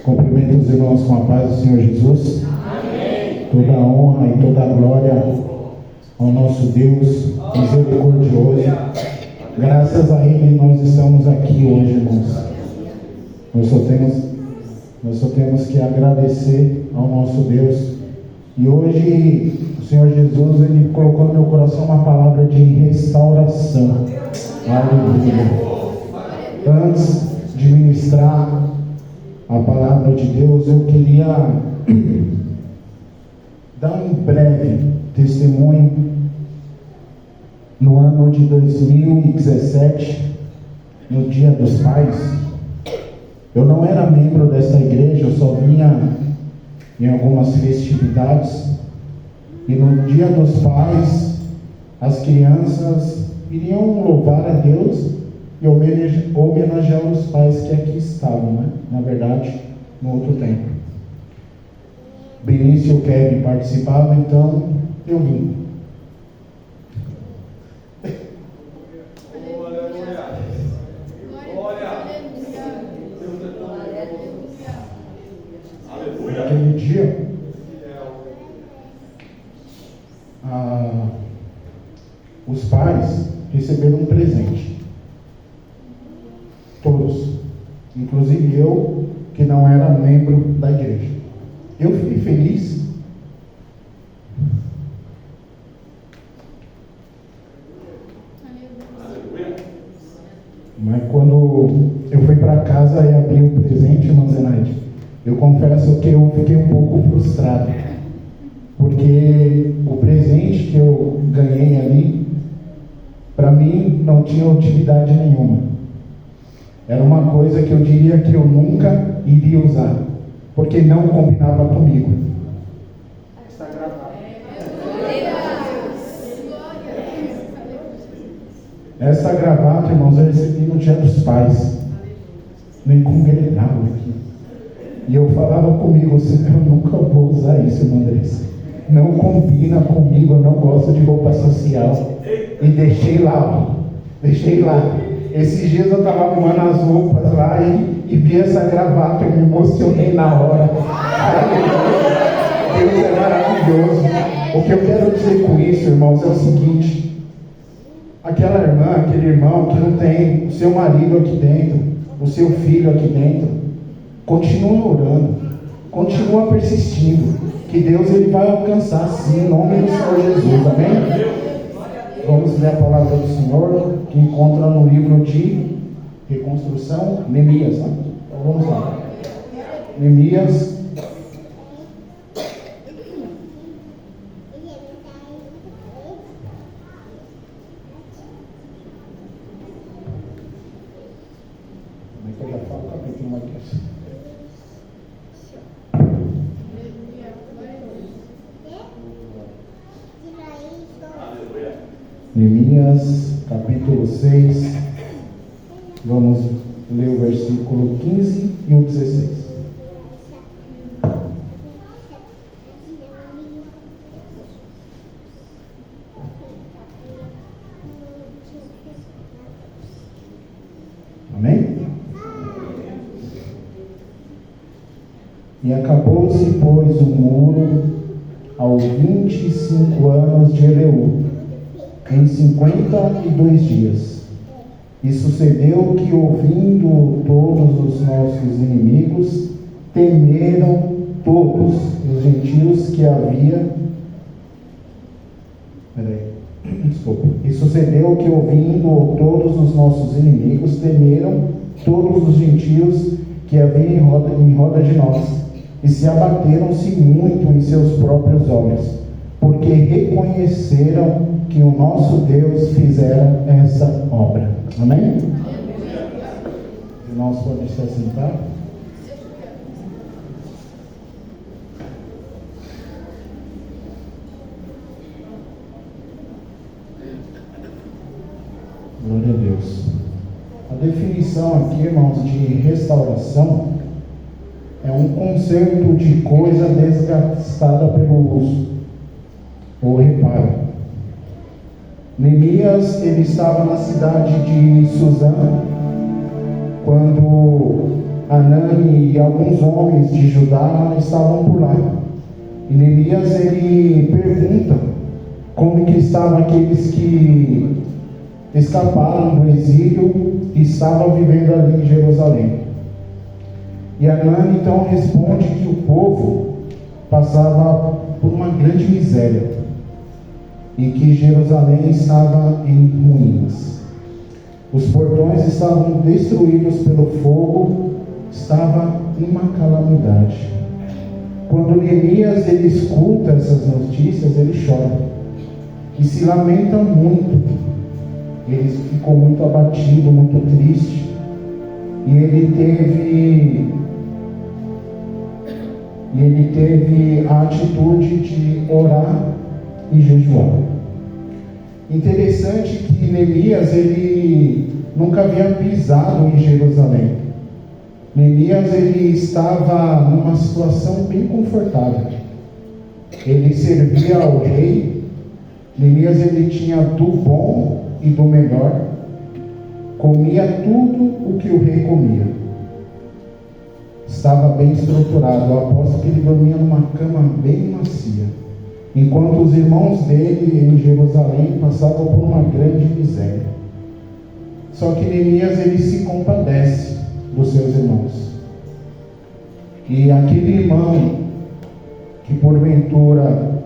Cumprimento os irmãos com a paz do Senhor Jesus. Amém. Toda a honra e toda a glória ao nosso Deus misericordioso. Graças a Ele nós estamos aqui hoje, irmãos. Nós só temos que agradecer ao nosso Deus. E hoje o Senhor Jesus, Ele colocou no meu coração uma palavra de restauração. Aleluia. Antes de ministrar a palavra de Deus, eu queria dar um breve testemunho. No ano de 2017, no Dia dos Pais, eu não era membro dessa igreja, eu só vinha em algumas festividades, e no Dia dos Pais as crianças iriam louvar a Deus e homenagear os pais que aqui estavam, né? Na verdade, no outro tempo. Benício e o Kevin participavam, então eu vim. Naquele dia, os pais receberam um presente. Todos, inclusive eu, que não era membro da igreja. Eu fiquei feliz. Mas quando eu fui para casa e abri o presente, irmã Zenaide, eu confesso que eu fiquei um pouco frustrado, porque o presente que eu ganhei ali, para mim, não tinha utilidade nenhuma. Era uma coisa que eu diria que eu nunca iria usar, porque não combinava comigo. Está gravado. Essa gravata, irmãos, eu recebi no Dia dos Pais, nem congregava aqui. E eu falava comigo, eu nunca vou usar isso, irmã Andressa. Não combina comigo, eu não gosto de roupa social. E deixei lá. Esses dias eu estava arrumando as roupas lá e vi essa gravata, eu me emocionei na hora. Deus é maravilhoso. O que eu quero dizer com isso, irmãos, é o seguinte: aquela irmã, aquele irmão que não tem o seu marido aqui dentro, o seu filho aqui dentro, continua orando, continua persistindo, que Deus ele vai alcançar sim, em nome do Senhor Jesus, amém? Vamos ler a palavra do Senhor, que encontra no livro de reconstrução, Neemias, né? Então vamos lá. Neemias, Neemias, capítulo 6, vamos ler o versículo 15 e o 16. Amém? E acabou-se, pois, o muro aos 25 anos de Eleu, em 52 dias. E sucedeu que, ouvindo todos os nossos inimigos, temeram todos os gentios que havia. E sucedeu que, ouvindo todos os nossos inimigos, temeram todos os gentios que havia em roda de nós, e se abateram-se muito em seus próprios olhos, porque reconheceram que o nosso Deus fizera essa obra. Amém? Os irmãos podem se assentar. Glória a Deus. A definição aqui, irmãos, de restauração é um conserto de coisa desgastada pelo uso. ou reparo. Neemias, ele estava na cidade de Suzã, quando Anani e alguns homens de Judá estavam por lá. E Neemias, ele pergunta como que estavam aqueles que escaparam do exílio e estavam vivendo ali em Jerusalém. E Anani então responde que o povo passava por uma grande miséria e que Jerusalém estava em ruínas. Os portões estavam destruídos pelo fogo, estava uma calamidade. Quando Neemias ele escuta essas notícias, ele chora e se lamenta muito. Ele ficou muito abatido, muito triste, e ele teve a atitude de orar e jejuar. Interessante que Neemias ele nunca havia pisado em Jerusalém. Neemias ele estava numa situação bem confortável. Ele servia ao rei. Neemias ele tinha do bom e do melhor. Comia tudo o que o rei comia. Estava bem estruturado. Eu aposto que ele dormia numa cama bem macia, enquanto os irmãos dele em Jerusalém passavam por uma grande miséria. Só que Neemias ele se compadece dos seus irmãos. E aquele irmão que porventura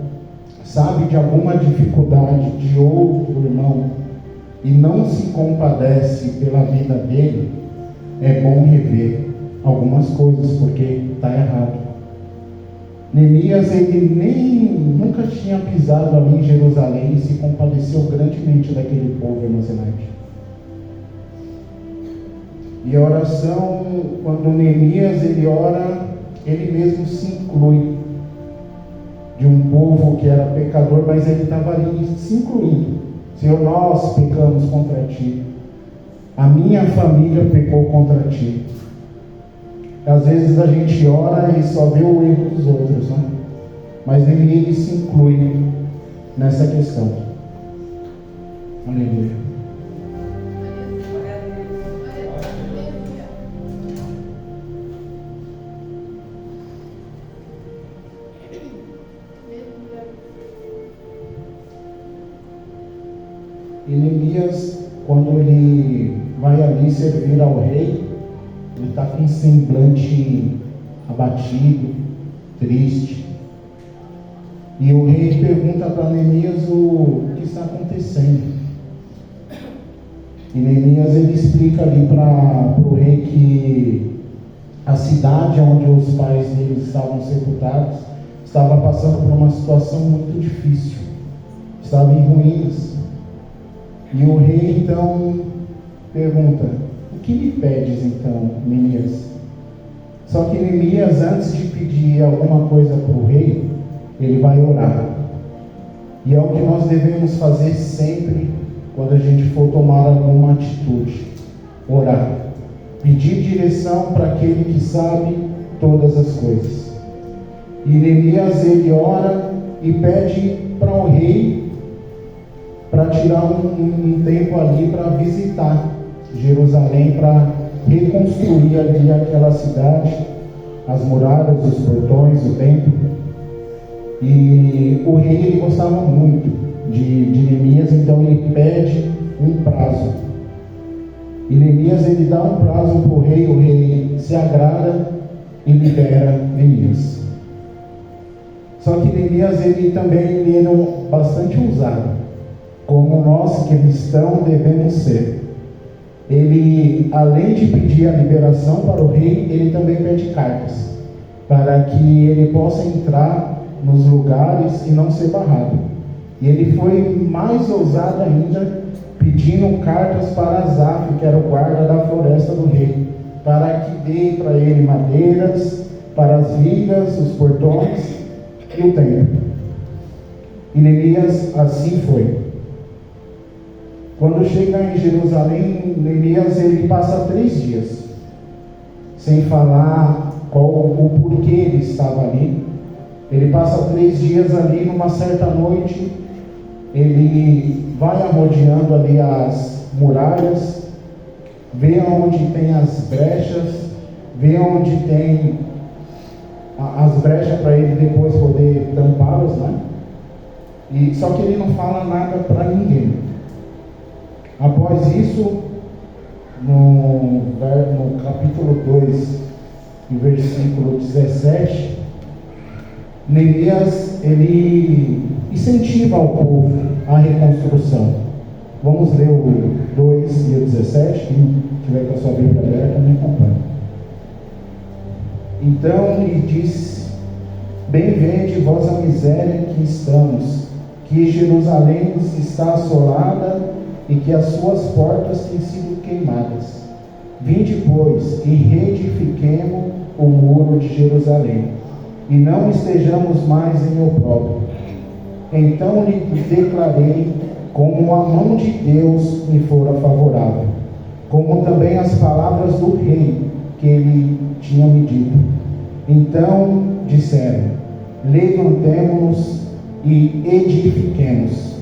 sabe de alguma dificuldade de outro irmão e não se compadece pela vida dele, é bom rever algumas coisas, porque está errado. Neemias ele nunca tinha pisado ali em Jerusalém e se compadeceu grandemente daquele povo emocionante. E a oração, quando Neemias ele ora, ele mesmo se inclui de um povo que era pecador, mas ele estava ali se incluindo. Senhor, nós pecamos contra ti, a minha família pecou contra ti. Às vezes a gente ora e só vê o erro dos outros, né? Mas ele se inclui nessa questão. Aleluia. E Neemias, quando ele vai ali servir ao rei, ele está com um semblante abatido, triste. E o rei pergunta para Neemias o que está acontecendo. E Neemias ele explica ali para o rei que a cidade onde os pais deles estavam sepultados estava passando por uma situação muito difícil. Estava em ruínas. E o rei então pergunta: o que me pedes então, Neemias? Só que Neemias, antes de pedir alguma coisa para o rei, ele vai orar. E é o que nós devemos fazer sempre quando a gente for tomar alguma atitude: orar. Pedir direção para aquele que sabe todas as coisas. E Neemias ele ora e pede para o rei para tirar um tempo ali para visitar Jerusalém, para reconstruir ali aquela cidade, as muralhas, os portões, o templo. E o rei ele gostava muito de Neemias, então ele pede um prazo. E Neemias ele dá um prazo para o rei se agrada e libera Neemias. Só que Neemias ele também era bastante ousado, como nós cristãos devemos ser. Ele, além de pedir a liberação para o rei, ele também pede cartas, para que ele possa entrar nos lugares e não ser barrado. E ele foi mais ousado ainda, pedindo cartas para Asaf, que era o guarda da floresta do rei, para que dê para ele madeiras, para as vigas, os portões e o templo. E Neemias assim foi. Quando chega em Jerusalém, Neemias ele passa 3 dias sem falar o porquê ele estava ali. Ele passa 3 dias ali, numa certa noite, ele vai arrodeando ali as muralhas, vê onde tem as brechas, vê onde tem as brechas para ele depois poder tampá-las, né? E só que ele não fala nada para ninguém. Após isso, no capítulo 2, no versículo 17, Neemias, ele incentiva o povo à reconstrução. Vamos ler o 2 e o 17, quem tiver com a sua Bíblia aberta, me acompanhe. Então lhe disse: bem vede vós a miséria em que estamos, que Jerusalém está assolada e que as suas portas têm sido queimadas. Vinde, pois, e reedifiquemo o muro de Jerusalém, e não estejamos mais em opróbrio. Então lhe declarei como a mão de Deus me fora favorável, como também as palavras do rei que ele tinha me dito. Então disseram: levantemo-nos e edifiquemos.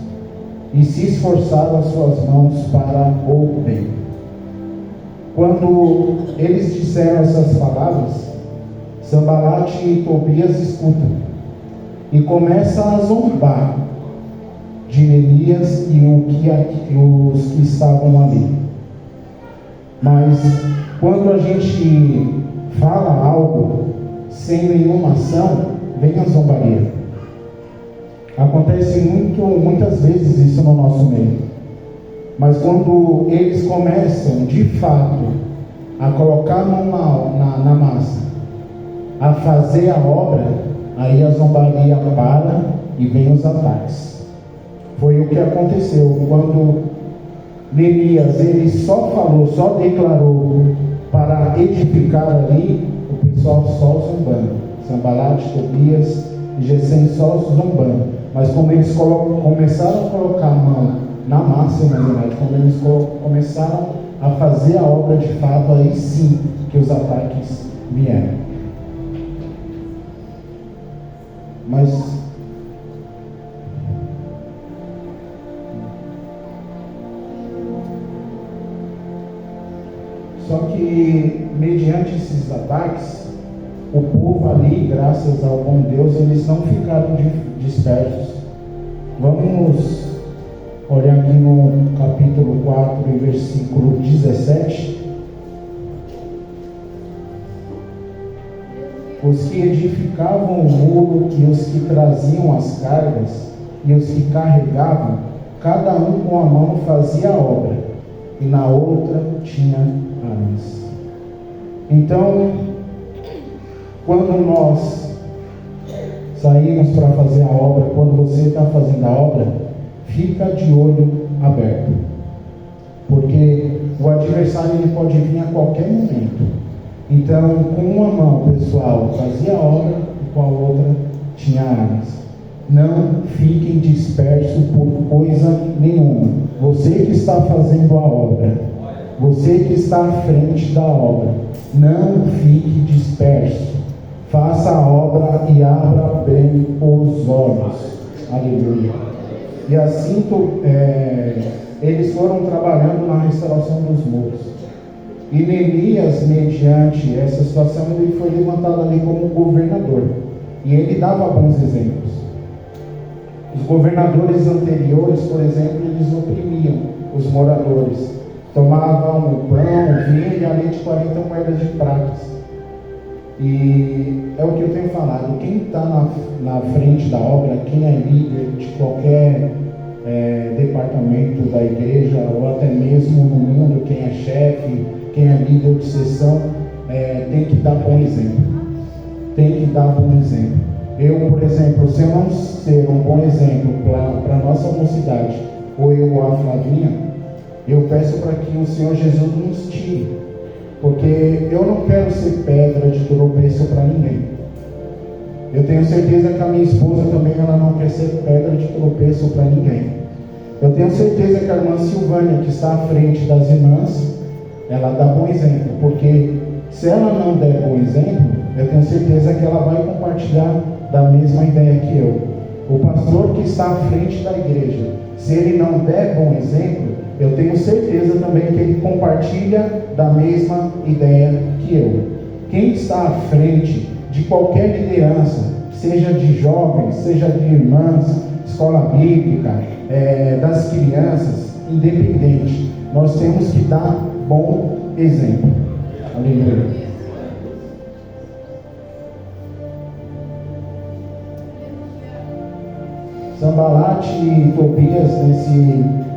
E se esforçaram as suas mãos para o bem. Quando eles disseram essas palavras, Sanbalate e Tobias escutam e começam a zombar de Neemias e os que estavam ali. Mas quando a gente fala algo sem nenhuma ação, vem a zombaria. Acontece muitas vezes isso no nosso meio. Mas quando eles começam de fato a colocar a mão na massa, a fazer a obra, aí a zombaria para e vem os ataques. Foi o que aconteceu quando Neemias, ele só falou, só declarou para edificar ali, o pessoal só zombando. Sanbalate, Tobias e Gesem só zombando. Mas como eles começaram a colocar a mão na massa, na verdade, quando eles começaram a fazer a obra de fato, aí sim que os ataques vieram. Mas só que mediante esses ataques, o povo ali, graças ao bom Deus, eles não ficaram dispersos. Vamos olhar aqui no capítulo 4, versículo 17. Os que edificavam o muro e os que traziam as cargas e os que carregavam, cada um com a mão fazia a obra, e na outra tinha armas. Então, quando nós saímos para fazer a obra, quando você está fazendo a obra, fica de olho aberto, porque o adversário ele pode vir a qualquer momento. Então, com uma mão, pessoal, fazia a obra e com a outra tinha armas. Não fiquem dispersos por coisa nenhuma. Você que está fazendo a obra, você que está à frente da obra, não fique disperso. Faça a obra e abra bem os olhos. Aleluia. E assim eles foram trabalhando na restauração dos muros. E Neemias, mediante essa situação, ele foi levantado ali como governador. E ele dava bons exemplos. Os governadores anteriores, por exemplo, eles oprimiam os moradores. Tomavam o pão, o vinho e além de 40 moedas de prata. E é o que eu tenho falado, quem está na frente da obra, quem é líder de qualquer departamento da igreja, ou até mesmo no mundo, quem é chefe, quem é líder de seção, tem que dar bom exemplo. Tem que dar bom exemplo. Eu, por exemplo, se eu não ser um bom exemplo para a nossa mocidade, ou eu ou a Flavinha, eu peço para que o Senhor Jesus nos tire. Porque eu não quero ser pedra de tropeço para ninguém. Eu tenho certeza que a minha esposa também ela não quer ser pedra de tropeço para ninguém. Eu tenho certeza que a irmã Silvânia, que está à frente das irmãs, ela dá bom exemplo. Porque se ela não der bom exemplo, eu tenho certeza que ela vai compartilhar da mesma ideia que eu. O pastor que está à frente da igreja, se ele não der bom exemplo, eu tenho certeza também que ele compartilha da mesma ideia que eu. Quem está à frente de qualquer liderança, seja de jovens, seja de irmãs, escola bíblica, das crianças, independente, nós temos que dar bom exemplo. Aleluia. Sanbalate e Tobias,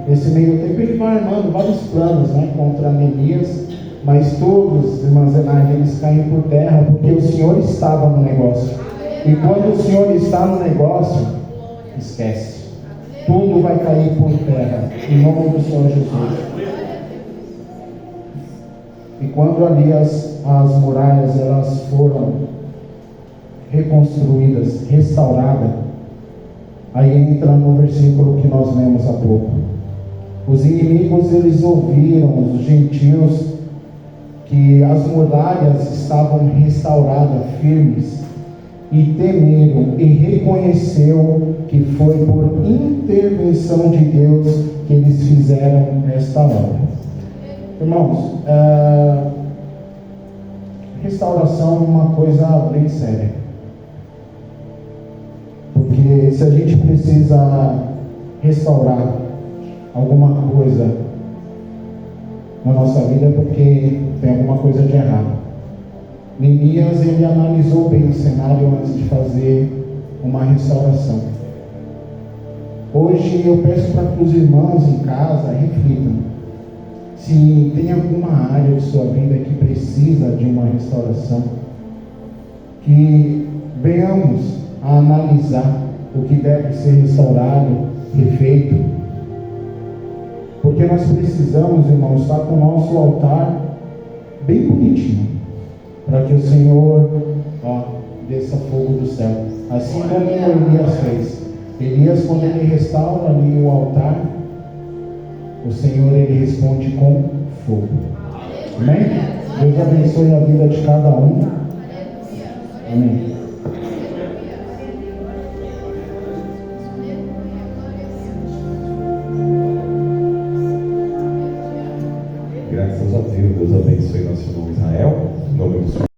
nesse meio tempo, ele vai armando vários planos, né, contra Neemias, mas todos, irmãs Zenaide, eles caem por terra, porque o Senhor estava no negócio. E quando o Senhor está no negócio, esquece. Tudo vai cair por terra, em nome do Senhor Jesus. E quando ali as muralhas elas foram reconstruídas, restauradas, aí entra no versículo que nós lemos há pouco. Os inimigos, eles ouviram, os gentios, que as muralhas estavam restauradas, firmes, e temeram e reconheceu que foi por intervenção de Deus que eles fizeram esta obra. Irmãos, restauração é uma coisa bem séria. Porque se a gente precisa restaurar alguma coisa na nossa vida, é porque tem alguma coisa de errado. Neemias, ele analisou bem o cenário antes de fazer uma restauração. Hoje eu peço para que os irmãos em casa reflitam se tem alguma área de sua vida que precisa de uma restauração, que venhamos a analisar o que deve ser restaurado, refeito, porque nós precisamos, irmãos, estar com o nosso altar bem bonitinho, para que o Senhor desça fogo do céu, assim como Elias fez. Elias, quando ele restaura ali o altar, o Senhor, ele responde com fogo. Amém? Deus abençoe a vida de cada um. Amém.